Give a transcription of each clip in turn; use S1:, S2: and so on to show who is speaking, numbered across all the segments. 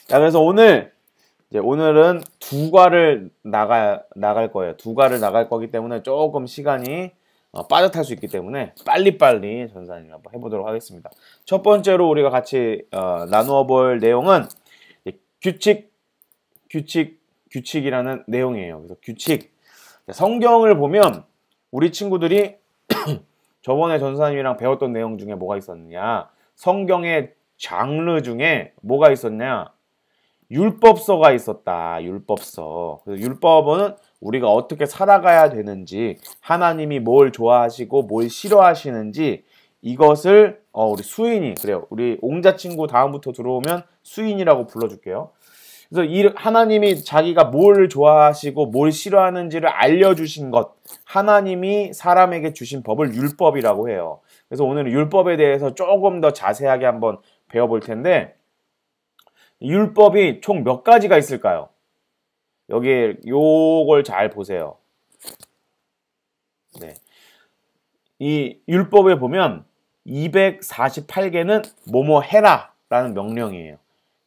S1: 자, 그래서 오늘은 두 과를 나갈 거예요. 두 과를 나갈 거기 때문에 조금 시간이 빠듯할 수 있기 때문에 빨리빨리 전사님 한번 해보도록 하겠습니다. 첫 번째로 우리가 같이 나누어 볼 내용은 규칙이라는 내용이에요. 그래서 규칙. 성경을 보면 우리 친구들이 저번에 전사님이랑 배웠던 내용 중에 뭐가 있었느냐? 성경의 장르 중에 뭐가 있었냐? 율법서가 있었다. 율법서. 그래서 율법은 우리가 어떻게 살아가야 되는지, 하나님이 뭘 좋아하시고 뭘 싫어하시는지 이것을 우리 수인이 그래요. 우리 옹자 친구 다음부터 들어오면 수인이라고 불러줄게요. 그래서 하나님이 자기가 뭘 좋아하시고 뭘 싫어하는지를 알려주신 것, 하나님이 사람에게 주신 법을 율법이라고 해요. 그래서 오늘은 율법에 대해서 조금 더 자세하게 한번 배워볼 텐데, 율법이 총 몇 가지가 있을까요? 여기 요걸 잘 보세요. 네. 이 율법에 보면 248개는 뭐뭐 해라 라는 명령이에요.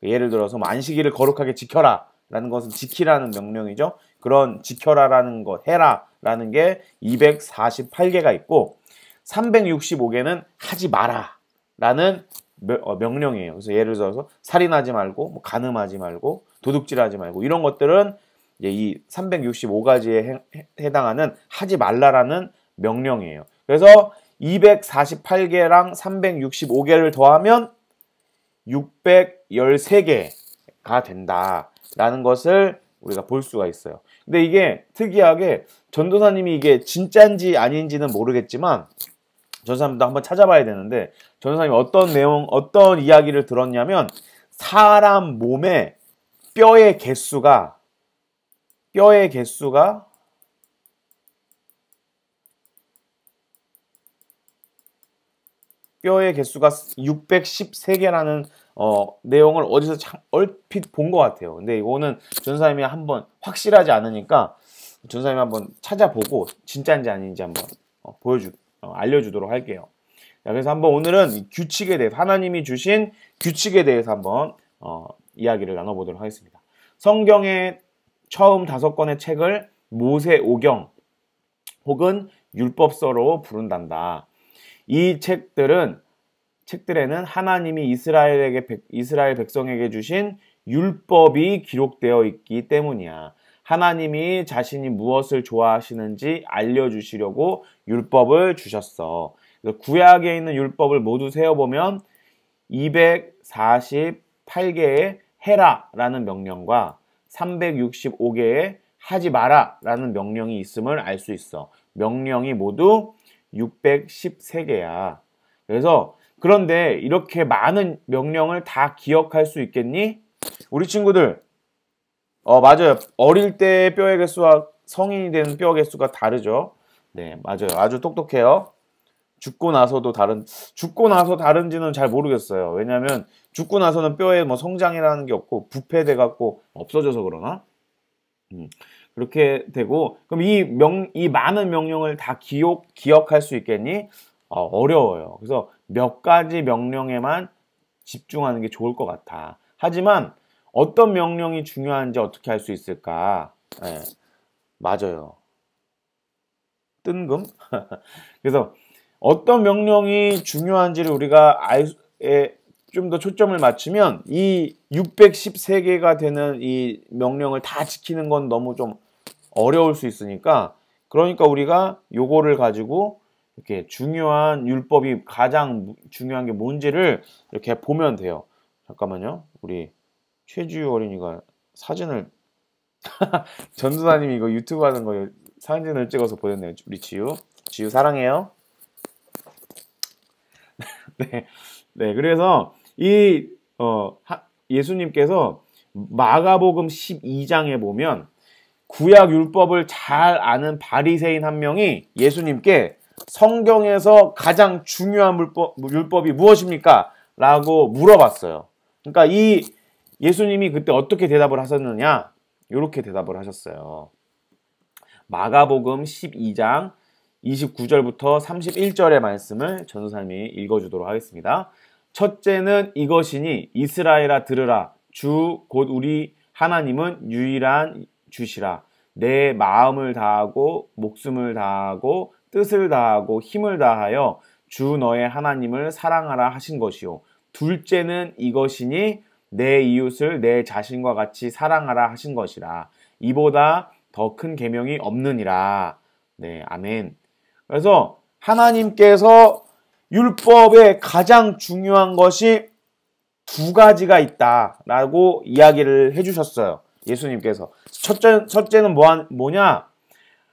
S1: 예를 들어서 안식일을 거룩하게 지켜라 라는 것은 지키라는 명령이죠. 그런 지켜라라는 것, 해라 라는 게 248개가 있고 365개는 하지 마라 라는 명령이에요. 그래서 예를 들어서 살인하지 말고 뭐 간음하지 말고 도둑질하지 말고 이런 것들은 이 365가지에 해당하는 하지 말라라는 명령이에요. 그래서 248개랑 365개를 더하면 613개가 된다라는 것을 우리가 볼 수가 있어요. 근데 이게 특이하게 전도사님이 이게 진짜인지 아닌지는 모르겠지만 전도사님도 한번 찾아봐야 되는데 전도사님이 어떤 내용, 어떤 이야기를 들었냐면 사람 몸에 뼈의 개수가 613개라는 내용을 어디서 얼핏 본 것 같아요. 근데 이거는 전사님이 한번 확실하지 않으니까 전사님이 한번 찾아보고 진짜인지 아닌지 한번 알려주도록 할게요. 자, 그래서 한번 오늘은 규칙에 대해서 하나님이 주신 규칙에 대해서 한번 이야기를 나눠보도록 하겠습니다. 성경의 처음 5권의 책을 모세오경 혹은 율법서로 부른단다. 이 책들에는 하나님이 이스라엘 백성에게 주신 율법이 기록되어 있기 때문이야. 하나님이 자신이 무엇을 좋아하시는지 알려주시려고 율법을 주셨어. 구약에 있는 율법을 모두 세어보면 248개의 해라라는 명령과 365개의 하지 마라라는 명령이 있음을 알 수 있어. 명령이 모두 613개야. 그래서 그런데 이렇게 많은 명령을 다 기억할 수 있겠니? 우리 친구들 맞아요. 어릴 때 뼈의 개수와 성인이 되는 뼈 개수가 다르죠. 네, 맞아요. 아주 똑똑해요. 죽고 나서 다른지는 잘 모르겠어요. 왜냐하면 죽고 나서는 뼈에 뭐 성장이라는 게 없고 부패돼 갖고 없어져서 그러나? 그렇게 되고 그럼 이 많은 명령을 다 기억할 수 있겠니? 어려워요. 그래서 몇 가지 명령에만 집중하는 게 좋을 것 같아. 하지만 어떤 명령이 중요한지 어떻게 알 수 있을까? 네, 맞아요. 뜬금? 그래서 어떤 명령이 중요한지를 우리가 좀 더 초점을 맞추면 이 613개가 되는 이 명령을 다 지키는 건 너무 좀 어려울 수 있으니까 그러니까 우리가 요거를 가지고 이렇게 중요한 율법이 가장 중요한 게 뭔지를 이렇게 보면 돼요. 잠깐만요. 우리 최지우 어린이가 사진을 전도사님이 이거 유튜브 하는 거 사진을 찍어서 보냈네요. 우리 지우 사랑해요. 네, 그래서 예수님께서 마가복음 12장에 보면 구약 율법을 잘 아는 바리새인 한 명이 예수님께 성경에서 가장 중요한 율법이 무엇입니까? 라고 물어봤어요. 그러니까 예수님이 그때 어떻게 대답을 하셨느냐? 이렇게 대답을 하셨어요. 마가복음 12장 29절부터 31절의 말씀을 전도사님이 읽어주도록 하겠습니다. 첫째는 이것이니 이스라엘아 들으라. 주 곧 우리 하나님은 유일한 주시라. 내 마음을 다하고 목숨을 다하고 뜻을 다하고 힘을 다하여 주 너의 하나님을 사랑하라 하신 것이요. 둘째는 이것이니 내 이웃을 내 자신과 같이 사랑하라 하신 것이라. 이보다 더 큰 계명이 없느니라. 네, 아멘. 그래서 하나님께서 율법에 가장 중요한 것이 두 가지가 있다라고 이야기를 해주셨어요. 예수님께서. 첫째는 뭐냐?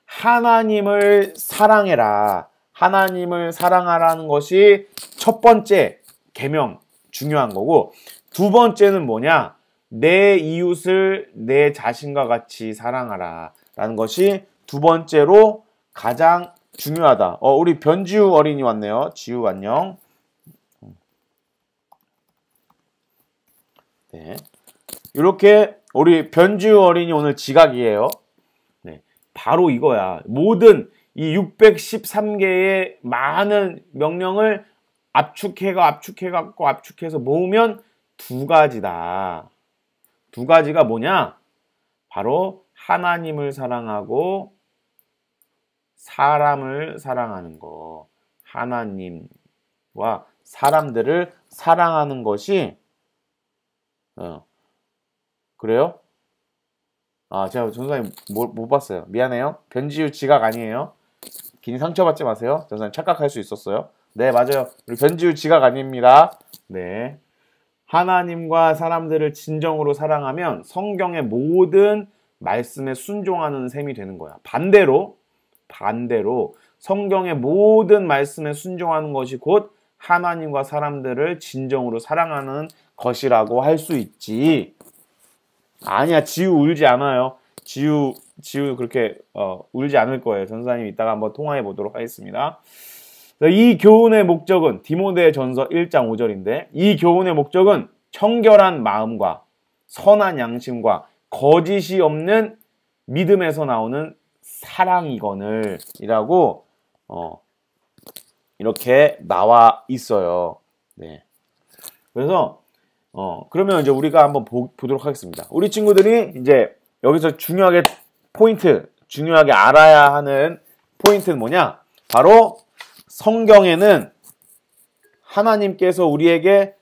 S1: 하나님을 사랑해라. 하나님을 사랑하라는 것이 첫 번째 계명, 중요한 거고, 두 번째는 뭐냐? 내 이웃을 내 자신과 같이 사랑하라 라는 것이 두 번째로 가장 중요하다. 우리 변지우 어린이 왔네요. 지우 안녕. 네. 이렇게 우리 변지우 어린이 오늘 지각이에요. 네. 바로 이거야. 모든 이 613개의 많은 명령을 압축해서 모으면 두 가지다. 두 가지가 뭐냐? 바로 하나님을 사랑하고 사람을 사랑하는 거. 하나님과 사람들을 사랑하는 것이 그래요? 제가 전사님 못 봤어요. 미안해요. 변지우 지각 아니에요. 괜히 상처받지 마세요. 전사님 착각할 수 있었어요. 네, 맞아요. 우리 변지우 지각 아닙니다. 네. 하나님과 사람들을 진정으로 사랑하면 성경의 모든 말씀에 순종하는 셈이 되는 거야. 반대로 성경의 모든 말씀에 순종하는 것이 곧 하나님과 사람들을 진정으로 사랑하는 것이라고 할 수 있지. 아니야, 지우 울지 않아요. 지우 그렇게 울지 않을 거예요. 전사님 이따가 한번 통화해 보도록 하겠습니다. 이 교훈의 목적은 디모데전서 1장 5절인데, 이 교훈의 목적은 청결한 마음과 선한 양심과 거짓이 없는 믿음에서 나오는 사랑이거늘 이라고 이렇게 나와 있어요. 네. 그래서 그러면 이제 우리가 한번 보도록 하겠습니다. 우리 친구들이 이제 여기서 중요하게 알아야 하는 포인트는 뭐냐? 바로 성경에는 하나님께서 우리에게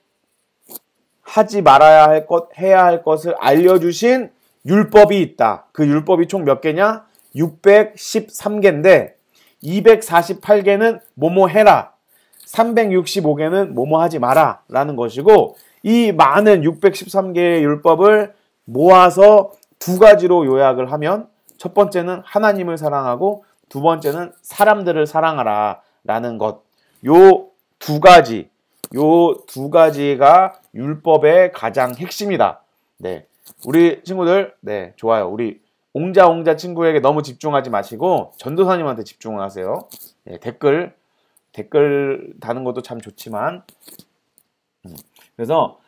S1: 하지 말아야 할 것, 해야 할 것을 알려주신 율법이 있다. 그 율법이 총 몇 개냐? 613개인데 248개는 뭐뭐 해라, 365개는 뭐뭐 하지 마라 라는 것이고, 이 많은 613개의 율법을 모아서 두 가지로 요약을 하면, 첫 번째는 하나님을 사랑하고 두 번째는 사람들을 사랑하라 라는 것. 요 두 가지가 율법의 가장 핵심이다. 네. 우리 친구들, 네, 좋아요. 우리 옹자 친구에게 너무 집중하지 마시고 전도사님한테 집중을 하세요. 네, 댓글 다는 것도 참 좋지만, 그래서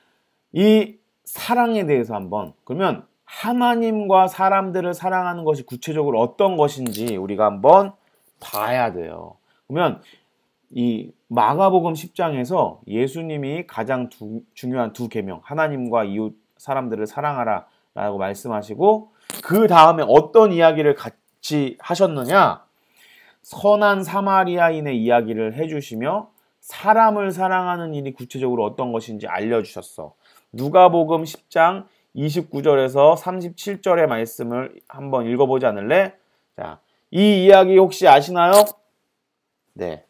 S1: 이 사랑에 대해서 한번, 그러면 하나님과 사람들을 사랑하는 것이 구체적으로 어떤 것인지 우리가 한번 봐야 돼요. 그러면 이 마가복음 10장에서 예수님이 가장 중요한 두 계명, 하나님과 이웃 사람들을 사랑하라 라고 말씀하시고, 그 다음에 어떤 이야기를 같이 하셨느냐? 선한 사마리아인의 이야기를 해주시며 사람을 사랑하는 일이 구체적으로 어떤 것인지 알려주셨어. 누가복음 10장 29절에서 37절의 말씀을 한번 읽어보지 않을래? 자, 이 이야기 혹시 아시나요? 네.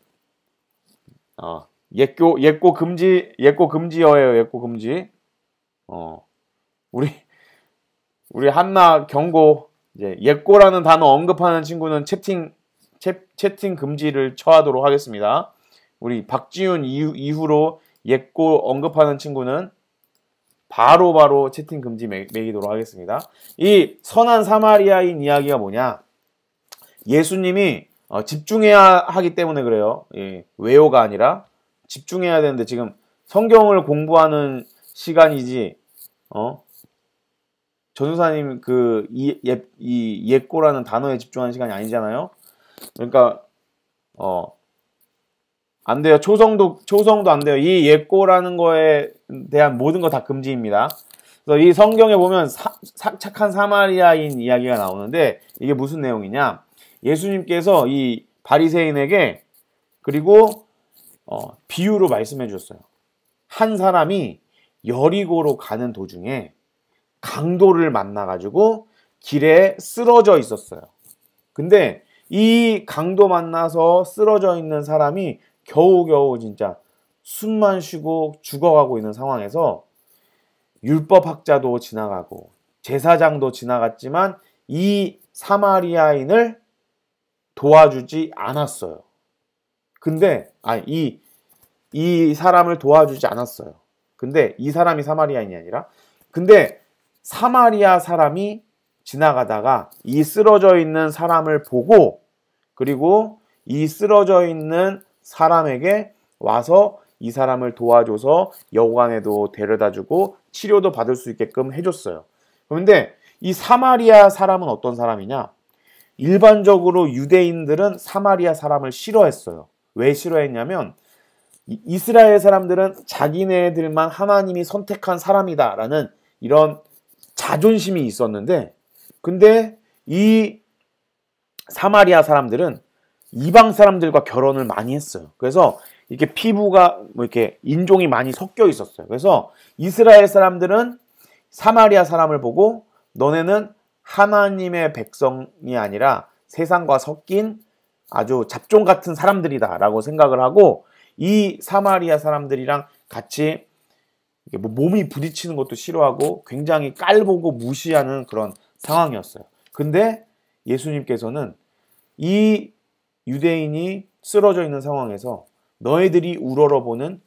S1: 옛고 금지어예요. 옛고 금지. 우리 한나 경고, 이제 옛고라는 단어 언급하는 친구는 채팅 금지를 처하도록 하겠습니다. 우리 박지훈 이후로 옛고 언급하는 친구는 바로 채팅 금지 매기도록 하겠습니다. 이 선한 사마리아인 이야기가 뭐냐? 예수님이 집중해야 하기 때문에 그래요. 예, 외워가 아니라 집중해야 되는데 지금 성경을 공부하는 시간이지, 전도사님 이 옛고라는 단어에 집중하는 시간이 아니잖아요. 그러니까 안 돼요. 초성도 안 돼요. 이 옛고라는 거에 대한 모든 거 다 금지입니다. 그래서 이 성경에 보면 착한 사마리아인 이야기가 나오는데 이게 무슨 내용이냐? 예수님께서 이 바리새인에게 그리고 비유로 말씀해 주셨어요. 한 사람이 여리고로 가는 도중에 강도를 만나가지고 길에 쓰러져 있었어요. 근데 이 강도 만나서 쓰러져 있는 사람이 겨우겨우 진짜 숨만 쉬고 죽어가고 있는 상황에서 율법학자도 지나가고 제사장도 지나갔지만 이 사마리아인을 도와주지 않았어요. 근데 이 사람을 도와주지 않았어요. 근데 이 사람이 사마리아인이 아니라 근데 사마리아 사람이 지나가다가 이 쓰러져 있는 사람을 보고 그리고 이 쓰러져 있는 사람에게 와서 이 사람을 도와줘서 여관에도 데려다주고 치료도 받을 수 있게끔 해줬어요. 그런데 이 사마리아 사람은 어떤 사람이냐? 일반적으로 유대인들은 사마리아 사람을 싫어했어요. 왜 싫어했냐면 이스라엘 사람들은 자기네들만 하나님이 선택한 사람이다라는 이런 자존심이 있었는데 근데 이 사마리아 사람들은 이방 사람들과 결혼을 많이 했어요. 그래서 이렇게 피부가 이렇게 인종이 많이 섞여 있었어요. 그래서 이스라엘 사람들은 사마리아 사람을 보고 너네는 하나님의 백성이 아니라 세상과 섞인 아주 잡종 같은 사람들이다 라고 생각을 하고 이 사마리아 사람들이랑 같이 몸이 부딪히는 것도 싫어하고 굉장히 깔보고 무시하는 그런 상황이었어요. 근데 예수님께서는 이 유대인이 쓰러져 있는 상황에서 너희들이 우러러보는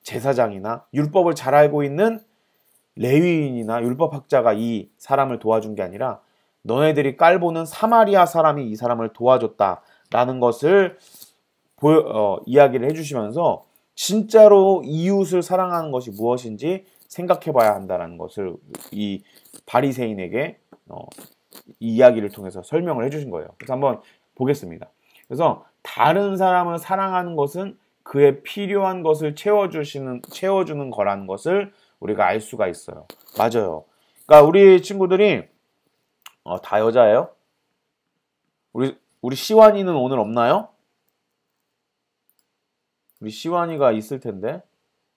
S1: 제사장이나 율법을 잘 알고 있는 레위인이나 율법학자가 이 사람을 도와준 게 아니라 너네들이 깔보는 사마리아 사람이 이 사람을 도와줬다라는 것을 이야기를 해주시면서 진짜로 이웃을 사랑하는 것이 무엇인지 생각해 봐야 한다는 것을 이 바리새인에게 이 이야기를 통해서 설명을 해주신 거예요. 그래서 한번 보겠습니다. 그래서 다른 사람을 사랑하는 것은 그의 필요한 것을 채워주는 거라는 것을 우리가 알 수가 있어요. 맞아요. 그러니까 우리 친구들이 다 여자예요? 우리 시완이는 오늘 없나요? 우리 시완이가 있을 텐데.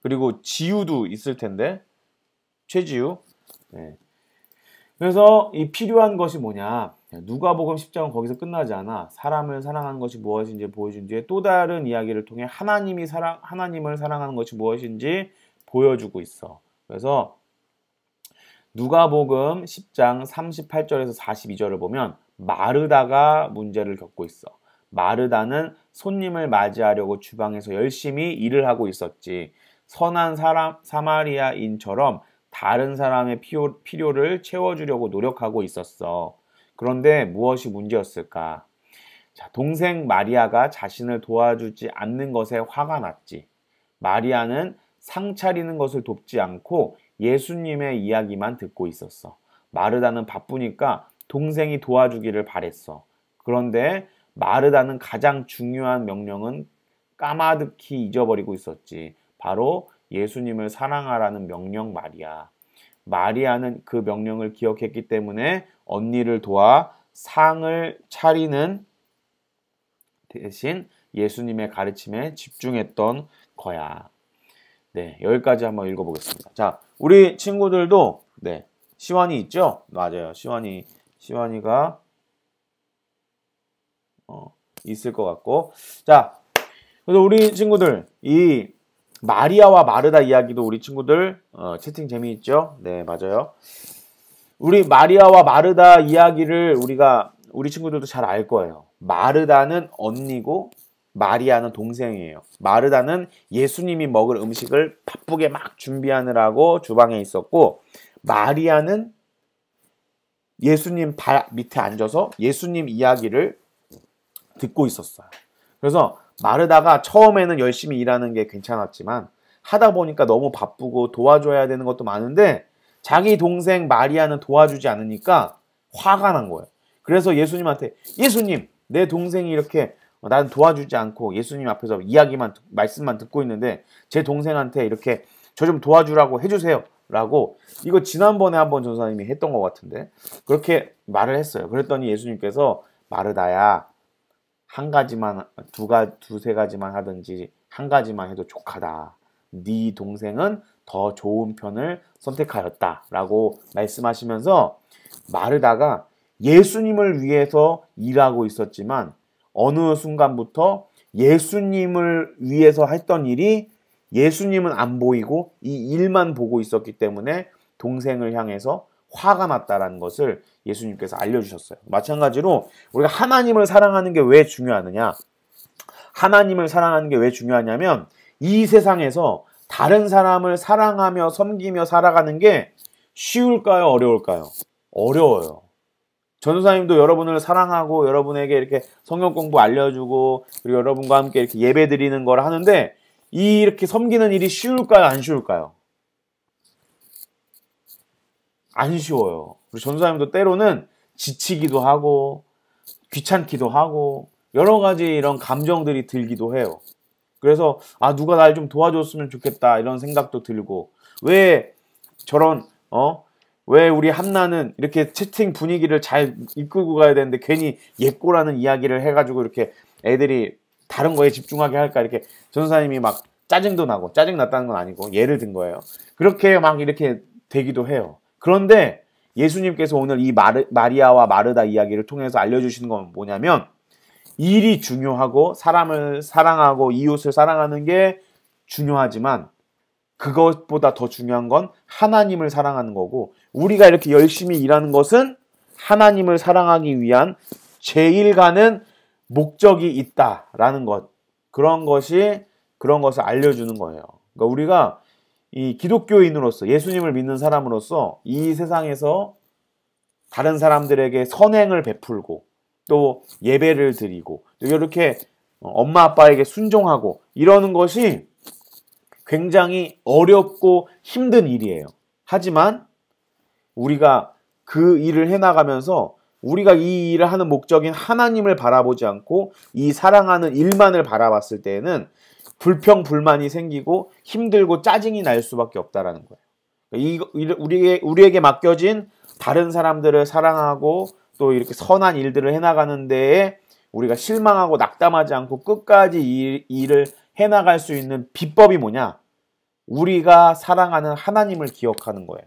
S1: 그리고 지우도 있을 텐데. 최지우. 네. 그래서 이 필요한 것이 뭐냐? 누가복음 10장은 거기서 끝나지 않아. 사람을 사랑하는 것이 무엇인지 보여준 뒤에 또 다른 이야기를 통해 하나님을 사랑하는 것이 무엇인지 보여주고 있어. 그래서 누가복음 10장 38절에서 42절을 보면 마르다가 문제를 겪고 있어. 마르다는 손님을 맞이하려고 주방에서 열심히 일을 하고 있었지. 선한 사마리아인처럼 다른 사람의 필요를 채워주려고 노력하고 있었어. 그런데 무엇이 문제였을까? 자, 동생 마리아가 자신을 도와주지 않는 것에 화가 났지. 마리아는 상 차리는 것을 돕지 않고 예수님의 이야기만 듣고 있었어. 마르다는 바쁘니까 동생이 도와주기를 바랬어. 그런데 마르다는 가장 중요한 명령은 까마득히 잊어버리고 있었지. 바로 예수님을 사랑하라는 명령 말이야. 마리아는 그 명령을 기억했기 때문에 언니를 도와 상을 차리는 대신 예수님의 가르침에 집중했던 거야. 네, 여기까지 한번 읽어보겠습니다. 자, 우리 친구들도 네, 시완이 있죠? 맞아요. 시완이가 있을 것 같고. 자, 그래서 우리 친구들 이 마리아와 마르다 이야기도 우리 친구들 채팅 재미있죠? 네, 맞아요. 우리 마리아와 마르다 이야기를 우리 친구들도 잘 알 거예요. 마르다는 언니고 마리아는 동생이에요. 마르다는 예수님이 먹을 음식을 바쁘게 막 준비하느라고 주방에 있었고, 마리아는 예수님 발 밑에 앉아서 예수님 이야기를 듣고 있었어요. 그래서 마르다가 처음에는 열심히 일하는 게 괜찮았지만 하다 보니까 너무 바쁘고 도와줘야 되는 것도 많은데 자기 동생 마리아는 도와주지 않으니까 화가 난 거예요. 그래서 예수님한테 예수님, 내 동생이 이렇게 나는 도와주지 않고 예수님 앞에서 말씀만 듣고 있는데 제 동생한테 이렇게 저 좀 도와주라고 해주세요 라고, 이거 지난번에 한번 전사님이 했던 것 같은데, 그렇게 말을 했어요. 그랬더니 예수님께서 마르다야, 한 가지만, 두세 가지만 하든지 한 가지만 해도 족하다. 네 동생은 더 좋은 편을 선택하였다. 라고 말씀하시면서 마르다가 예수님을 위해서 일하고 있었지만 어느 순간부터 예수님을 위해서 했던 일이 예수님은 안 보이고 이 일만 보고 있었기 때문에 동생을 향해서 화가 났다라는 것을 예수님께서 알려주셨어요. 마찬가지로 우리가 하나님을 사랑하는 게 왜 중요하느냐? 하나님을 사랑하는 게 왜 중요하냐면 이 세상에서 다른 사람을 사랑하며 섬기며 살아가는 게 쉬울까요? 어려울까요? 어려워요. 전도사님도 여러분을 사랑하고 여러분에게 이렇게 성경 공부 알려주고 그리고 여러분과 함께 이렇게 예배 드리는 걸 하는데 이렇게 섬기는 일이 쉬울까요? 안 쉬울까요? 안 쉬워요. 우리 전도사님도 때로는 지치기도 하고 귀찮기도 하고 여러 가지 이런 감정들이 들기도 해요. 그래서 누가 날 좀 도와줬으면 좋겠다 이런 생각도 들고 왜 저런 왜 우리 한나는 이렇게 채팅 분위기를 잘 이끌고 가야 되는데 괜히 예꼬라는 이야기를 해가지고 이렇게 애들이 다른 거에 집중하게 할까 이렇게 전도사님이 막 짜증도 나고 짜증 났다는 건 아니고 예를 든 거예요. 그렇게 막 이렇게 되기도 해요. 그런데 예수님께서 오늘 이 마리아와 마르다 이야기를 통해서 알려주시는 건 뭐냐면 일이 중요하고 사람을 사랑하고 이웃을 사랑하는 게 중요하지만 그것보다 더 중요한 건 하나님을 사랑하는 거고 우리가 이렇게 열심히 일하는 것은 하나님을 사랑하기 위한 제일 가는 목적이 있다라는 것 그런 것을 알려주는 거예요. 그러니까 우리가 이 기독교인으로서 예수님을 믿는 사람으로서 이 세상에서 다른 사람들에게 선행을 베풀고 또 예배를 드리고 또 이렇게 엄마 아빠에게 순종하고 이러는 것이 굉장히 어렵고 힘든 일이에요. 하지만 우리가 그 일을 해나가면서 우리가 이 일을 하는 목적인 하나님을 바라보지 않고 이 사랑하는 일만을 바라봤을 때에는 불평, 불만이 생기고 힘들고 짜증이 날 수밖에 없다라는 거예요. 우리에게 맡겨진 다른 사람들을 사랑하고 또 이렇게 선한 일들을 해나가는 데에 우리가 실망하고 낙담하지 않고 끝까지 이 일을 해나갈 수 있는 비법이 뭐냐? 우리가 사랑하는 하나님을 기억하는 거예요.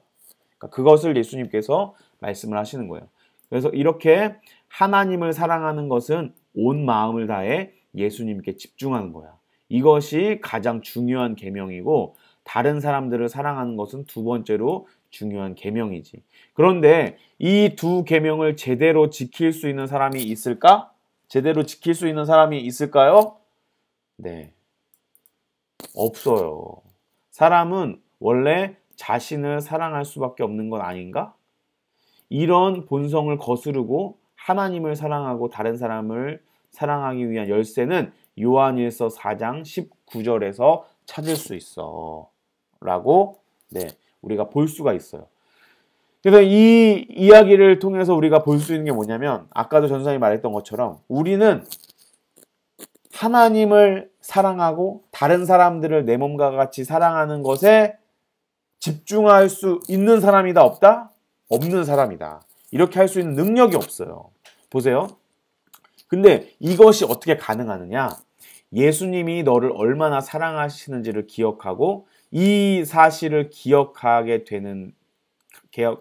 S1: 그러니까 그것을 예수님께서 말씀을 하시는 거예요. 그래서 이렇게 하나님을 사랑하는 것은 온 마음을 다해 예수님께 집중하는 거야. 이것이 가장 중요한 계명이고 다른 사람들을 사랑하는 것은 두 번째로 중요한 계명이지. 그런데 이 두 계명을 제대로 지킬 수 있는 사람이 있을까? 제대로 지킬 수 있는 사람이 있을까요? 네. 없어요. 사람은 원래 자신을 사랑할 수밖에 없는 건 아닌가? 이런 본성을 거스르고 하나님을 사랑하고 다른 사람을 사랑하기 위한 열쇠는 요한일서 4장 19절에서 찾을 수 있어. 라고 우리가 볼 수가 있어요. 그래서 이 이야기를 통해서 우리가 볼 수 있는 게 뭐냐면 아까도 전사님이 말했던 것처럼 우리는 하나님을 사랑하고 다른 사람들을 내 몸과 같이 사랑하는 것에 집중할 수 있는 사람이다 없다? 없는 사람이다. 이렇게 할 수 있는 능력이 없어요. 보세요. 근데 이것이 어떻게 가능하느냐? 예수님이 너를 얼마나 사랑하시는지를 기억하고 이 사실을 기억하게 되는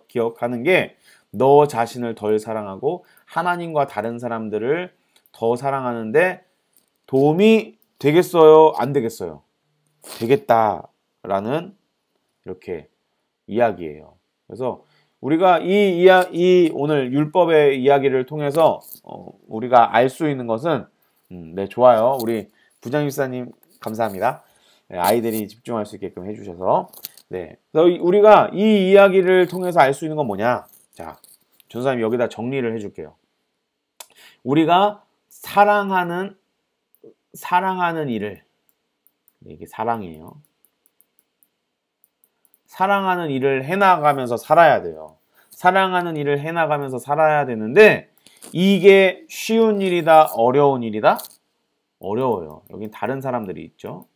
S1: 기억하는 게 너 자신을 덜 사랑하고 하나님과 다른 사람들을 더 사랑하는데 도움이 되겠어요? 안 되겠어요? 되겠다라는 이렇게 이야기예요. 그래서 우리가 이 오늘 율법의 이야기를 통해서 우리가 알 수 있는 것은 네, 좋아요. 우리 부장일사님 감사합니다. 네, 아이들이 집중할 수 있게끔 해주셔서 네, 그래서 우리가 이 이야기를 통해서 알 수 있는 건 뭐냐? 자, 전사님 여기다 정리를 해줄게요. 우리가 사랑하는 일을 이게 사랑이에요. 사랑하는 일을 해나가면서 살아야 돼요. 사랑하는 일을 해나가면서 살아야 되는데 이게 쉬운 일이다? 어려운 일이다? 어려워요. 여긴 다른 사람들이 있죠.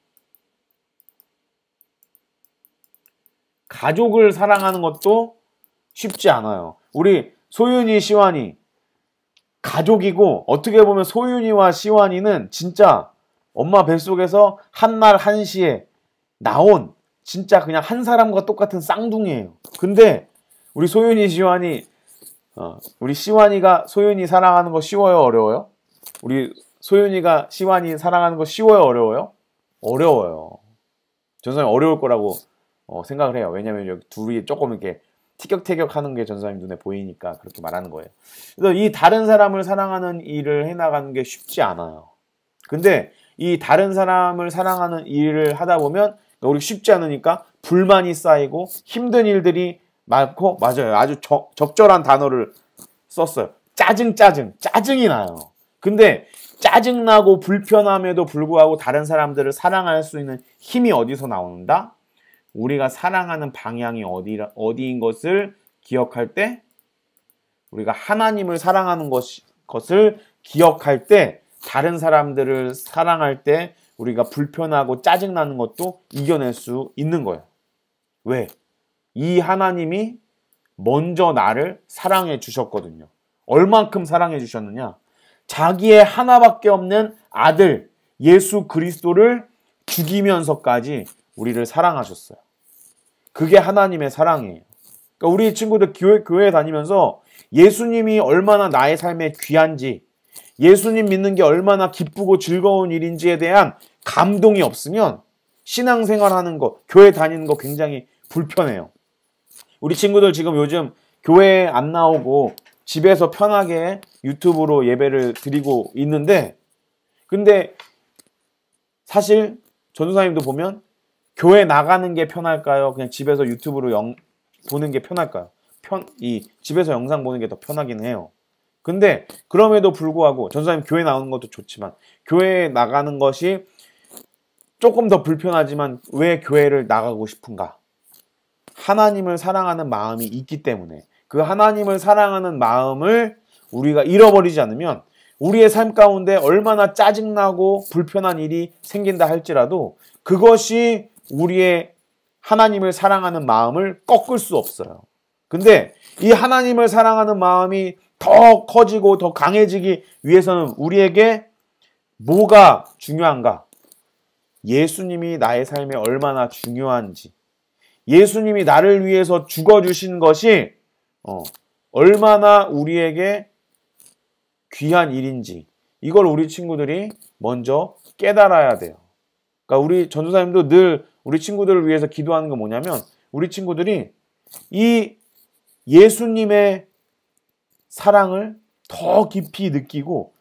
S1: 가족을 사랑하는 것도 쉽지 않아요. 우리 소윤이, 시완이 가족이고, 어떻게 보면 소윤이와 시완이는 진짜 엄마 뱃속에서 한날 한시에 나온 진짜 그냥 한 사람과 똑같은 쌍둥이에요. 근데 우리 소윤이, 시완이 우리 시완이가 소윤이 사랑하는 거 쉬워요, 어려워요? 우리 소윤이가 시완이 사랑하는 거 쉬워요, 어려워요? 어려워요. 전선생님 어려울 거라고 생각을 해요. 왜냐면 여기 둘이 조금 이렇게 티격태격 하는 게 전선생님 눈에 보이니까 그렇게 말하는 거예요. 그래서 이 다른 사람을 사랑하는 일을 해나가는 게 쉽지 않아요. 근데 이 다른 사람을 사랑하는 일을 하다 보면 우리 쉽지 않으니까 불만이 쌓이고 힘든 일들이 많고, 맞아요. 아주 적절한 단어를 썼어요. 짜증이 나요. 근데 짜증나고 불편함에도 불구하고 다른 사람들을 사랑할 수 있는 힘이 어디서 나온다? 우리가 사랑하는 방향이 어디인 것을 기억할 때, 우리가 하나님을 사랑하는 것을 기억할 때, 다른 사람들을 사랑할 때 우리가 불편하고 짜증나는 것도 이겨낼 수 있는 거예요. 왜? 이 하나님이 먼저 나를 사랑해 주셨거든요. 얼만큼 사랑해 주셨느냐? 자기의 하나밖에 없는 아들 예수 그리스도를 죽이면서까지 우리를 사랑하셨어요. 그게 하나님의 사랑이에요. 그러니까 우리 친구들 교회 다니면서 예수님이 얼마나 나의 삶에 귀한지, 예수님 믿는 게 얼마나 기쁘고 즐거운 일인지에 대한 감동이 없으면 신앙생활하는 거, 교회 다니는 거 굉장히 불편해요. 우리 친구들 지금 요즘 교회에 안 나오고 집에서 편하게 유튜브로 예배를 드리고 있는데, 근데 사실 전도사님도 보면 교회 나가는 게 편할까요? 그냥 집에서 유튜브로 보는 게 편할까요? 집에서 영상 보는 게 더 편하긴 해요. 근데 그럼에도 불구하고 전도사님 교회 나오는 것도 좋지만 교회에 나가는 것이 조금 더 불편하지만 왜 교회를 나가고 싶은가? 하나님을 사랑하는 마음이 있기 때문에, 그 하나님을 사랑하는 마음을 우리가 잃어버리지 않으면 우리의 삶 가운데 얼마나 짜증나고 불편한 일이 생긴다 할지라도 그것이 우리의 하나님을 사랑하는 마음을 꺾을 수 없어요. 근데 이 하나님을 사랑하는 마음이 더 커지고 더 강해지기 위해서는 우리에게 뭐가 중요한가? 예수님이 나의 삶에 얼마나 중요한지, 예수님이 나를 위해서 죽어주신 것이 얼마나 우리에게 귀한 일인지, 이걸 우리 친구들이 먼저 깨달아야 돼요. 그러니까 우리 전도사님도 늘 우리 친구들을 위해서 기도하는 건 뭐냐면, 우리 친구들이 이 예수님의 사랑을 더 깊이 느끼고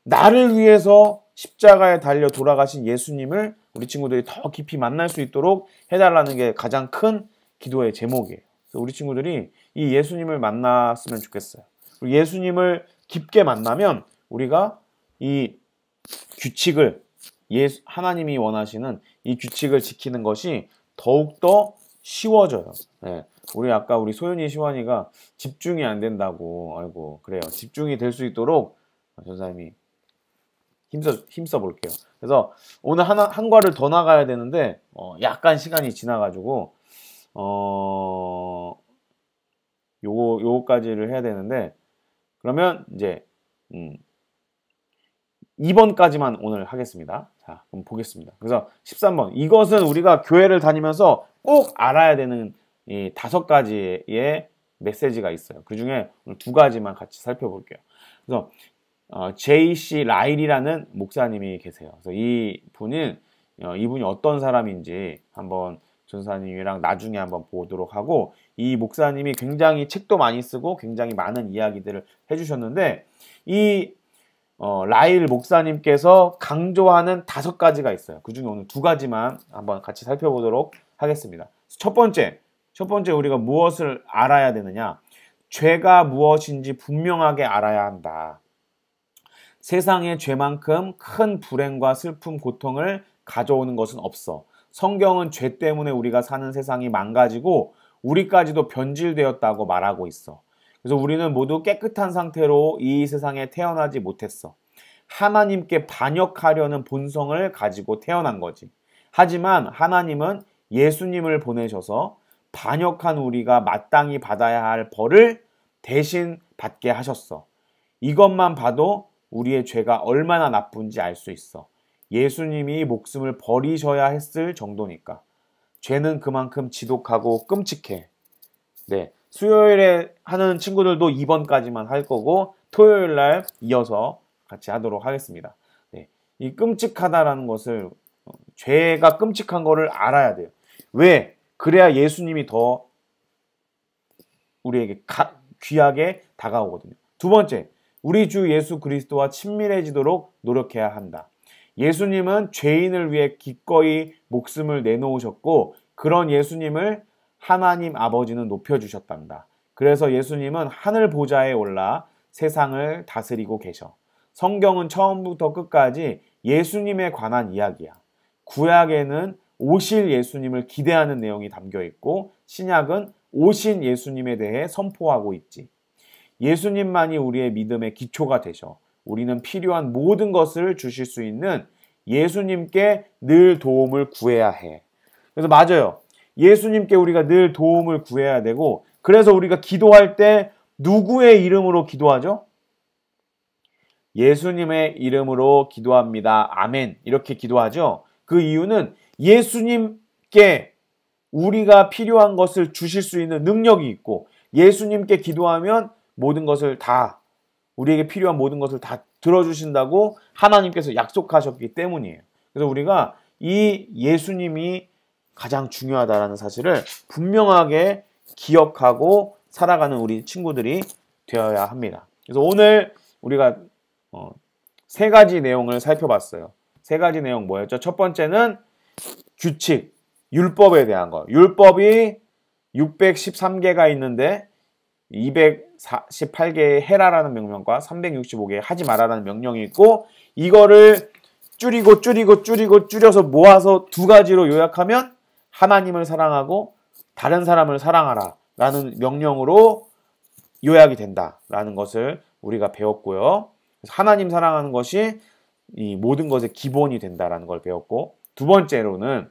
S1: 나를 위해서 십자가에 달려 돌아가신 예수님을 우리 친구들이 더 깊이 만날 수 있도록 해달라는 게 가장 큰 기도의 제목이에요. 그래서 우리 친구들이 이 예수님을 만났으면 좋겠어요. 그리고 예수님을 깊게 만나면 우리가 이 규칙을, 하나님이 원하시는 이 규칙을 지키는 것이 더욱더 쉬워져요. 네. 우리 소윤이, 시완이가 집중이 안 된다고, 아이고, 그래요. 집중이 될 수 있도록 전사님이 힘써 볼게요. 그래서 오늘 한 과를 더 나가야 되는데, 약간 시간이 지나가지고, 요거까지를 해야 되는데, 그러면 이제, 2번까지만 오늘 하겠습니다. 자, 그럼 보겠습니다. 그래서 13번. 이것은 우리가 교회를 다니면서 꼭 알아야 되는 이 5가지의 메시지가 있어요. 그 중에 오늘 2가지만 같이 살펴볼게요. 그래서 J.C. 라일이라는 목사님이 계세요. 그래서 이분이 어떤 사람인지 한번 전사님이랑 나중에 한번 보도록 하고, 이 목사님이 굉장히 책도 많이 쓰고 굉장히 많은 이야기들을 해주셨는데, 이 라일 목사님께서 강조하는 5가지가 있어요. 그 중에 오늘 2가지만 한번 같이 살펴보도록 하겠습니다. 첫 번째 우리가 무엇을 알아야 되느냐? 죄가 무엇인지 분명하게 알아야 한다. 세상에 죄만큼 큰 불행과 슬픔, 고통을 가져오는 것은 없어. 성경은 죄 때문에 우리가 사는 세상이 망가지고 우리까지도 변질되었다고 말하고 있어. 그래서 우리는 모두 깨끗한 상태로 이 세상에 태어나지 못했어. 하나님께 반역하려는 본성을 가지고 태어난 거지. 하지만 하나님은 예수님을 보내셔서 반역한 우리가 마땅히 받아야 할 벌을 대신 받게 하셨어. 이것만 봐도 우리의 죄가 얼마나 나쁜지 알 수 있어. 예수님이 목숨을 버리셔야 했을 정도니까. 죄는 그만큼 지독하고 끔찍해. 네, 수요일에 하는 친구들도 2번까지만 할 거고 토요일 날 이어서 같이 하도록 하겠습니다. 네, 이 끔찍하다라는 것을 죄가 끔찍한 거를 알아야 돼요. 왜? 그래야 예수님이 더 우리에게 귀하게 다가오거든요. 두 번째, 우리 주 예수 그리스도와 친밀해지도록 노력해야 한다. 예수님은 죄인을 위해 기꺼이 목숨을 내놓으셨고 그런 예수님을 하나님 아버지는 높여주셨단다. 그래서 예수님은 하늘 보좌에 올라 세상을 다스리고 계셔. 성경은 처음부터 끝까지 예수님에 관한 이야기야. 구약에는 오실 예수님을 기대하는 내용이 담겨 있고 신약은 오신 예수님에 대해 선포하고 있지. 예수님만이 우리의 믿음의 기초가 되셔. 우리는 필요한 모든 것을 주실 수 있는 예수님께 늘 도움을 구해야 해. 그래서 맞아요. 예수님께 우리가 늘 도움을 구해야 되고 그래서 우리가 기도할 때 누구의 이름으로 기도하죠? 예수님의 이름으로 기도합니다. 아멘. 이렇게 기도하죠. 그 이유는 예수님께 우리가 필요한 것을 주실 수 있는 능력이 있고 예수님께 기도하면 모든 것을 다 우리에게 필요한 모든 것을 다 들어주신다고 하나님께서 약속하셨기 때문이에요. 그래서 우리가 이 예수님이 가장 중요하다는 사실을 분명하게 기억하고 살아가는 우리 친구들이 되어야 합니다. 그래서 오늘 우리가 세 가지 내용을 살펴봤어요. 세 가지 내용 뭐였죠? 첫 번째는 규칙, 율법에 대한 거. 율법이 613개가 있는데 248개의 해라라는 명령과 365개의 하지 마라라는 명령이 있고 이거를 줄여서 모아서 두 가지로 요약하면 하나님을 사랑하고 다른 사람을 사랑하라 라는 명령으로 요약이 된다라는 것을 우리가 배웠고요. 하나님 사랑하는 것이 이 모든 것의 기본이 된다라는 걸 배웠고 두 번째로는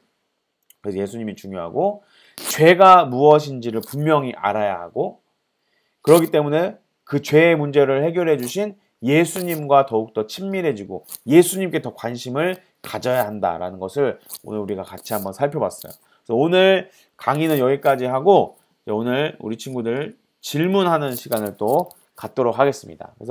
S1: 그래서 예수님이 중요하고 죄가 무엇인지를 분명히 알아야 하고 그렇기 때문에 그 죄의 문제를 해결해 주신 예수님과 더욱더 친밀해지고 예수님께 더 관심을 가져야 한다라는 것을 오늘 우리가 같이 한번 살펴봤어요. 그래서 오늘 강의는 여기까지 하고 오늘 우리 친구들 질문하는 시간을 또 갖도록 하겠습니다. 그래서